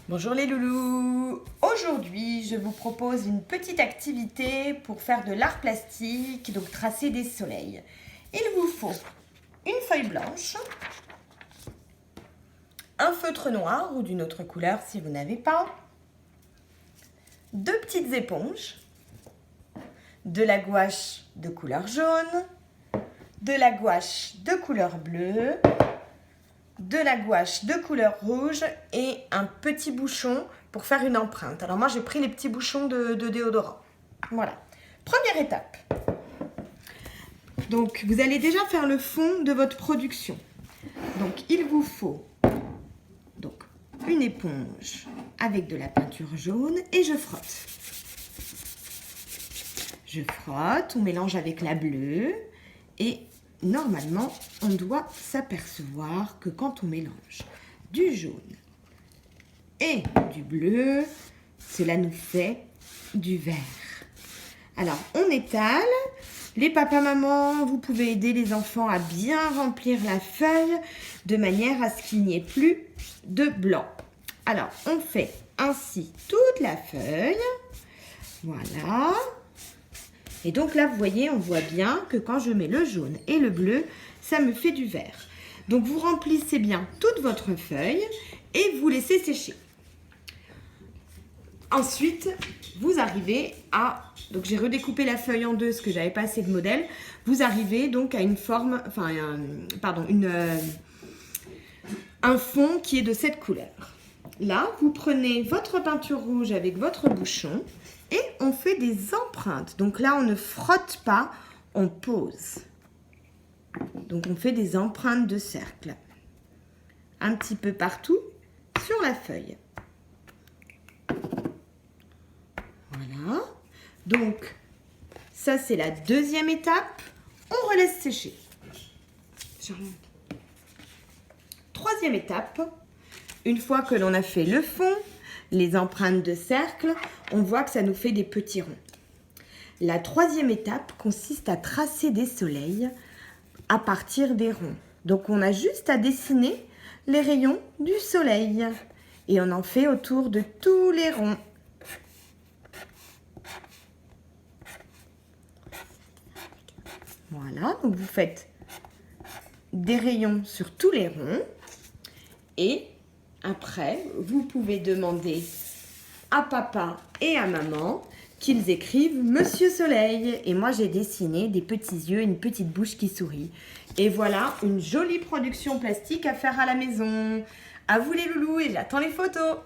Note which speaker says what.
Speaker 1: Bonjour les loulous. Aujourd'hui, je vous propose une petite activité pour faire de l'art plastique, donc tracer des soleils. Il vous faut une feuille blanche, un feutre noir ou d'une autre couleur si vous n'avez pas, deux petites éponges, de la gouache de couleur jaune, de la gouache de couleur bleue, de la gouache de couleur rouge et un petit bouchon pour faire une empreinte. Alors moi j'ai pris les petits bouchons de déodorant. Voilà. Première étape. Donc vous allez déjà faire le fond de votre production. Donc il vous faut donc une éponge avec de la peinture jaune et je frotte. Je frotte, on mélange avec la bleue et normalement, on doit s'apercevoir que quand on mélange du jaune et du bleu, cela nous fait du vert. Alors, on étale. Les papas-mamans, vous pouvez aider les enfants à bien remplir la feuille de manière à ce qu'il n'y ait plus de blanc. Alors, on fait ainsi toute la feuille. Voilà. Et donc là, vous voyez, on voit bien que quand je mets le jaune et le bleu, ça me fait du vert. Donc vous remplissez bien toute votre feuille et vous laissez sécher. Ensuite, vous arrivez à... Donc j'ai redécoupé la feuille en deux parce que j'avais pas assez de modèles. Vous arrivez donc à une forme... Enfin, un fond qui est de cette couleur. Là, vous prenez votre peinture rouge avec votre bouchon et on fait des empreintes. Donc là, on ne frotte pas, on pose. Donc on fait des empreintes de cercle. Un petit peu partout sur la feuille. Voilà. Donc, ça c'est la deuxième étape. On relaisse sécher. Troisième étape. Une fois que l'on a fait le fond, les empreintes de cercle, on voit que ça nous fait des petits ronds. La troisième étape consiste à tracer des soleils à partir des ronds. Donc on a juste à dessiner les rayons du soleil et on en fait autour de tous les ronds. Voilà, donc vous faites des rayons sur tous les ronds et après, vous pouvez demander à papa et à maman qu'ils écrivent Monsieur Soleil. Et moi, j'ai dessiné des petits yeux et une petite bouche qui sourit. Et voilà, une jolie production plastique à faire à la maison. À vous les loulous et j'attends les photos.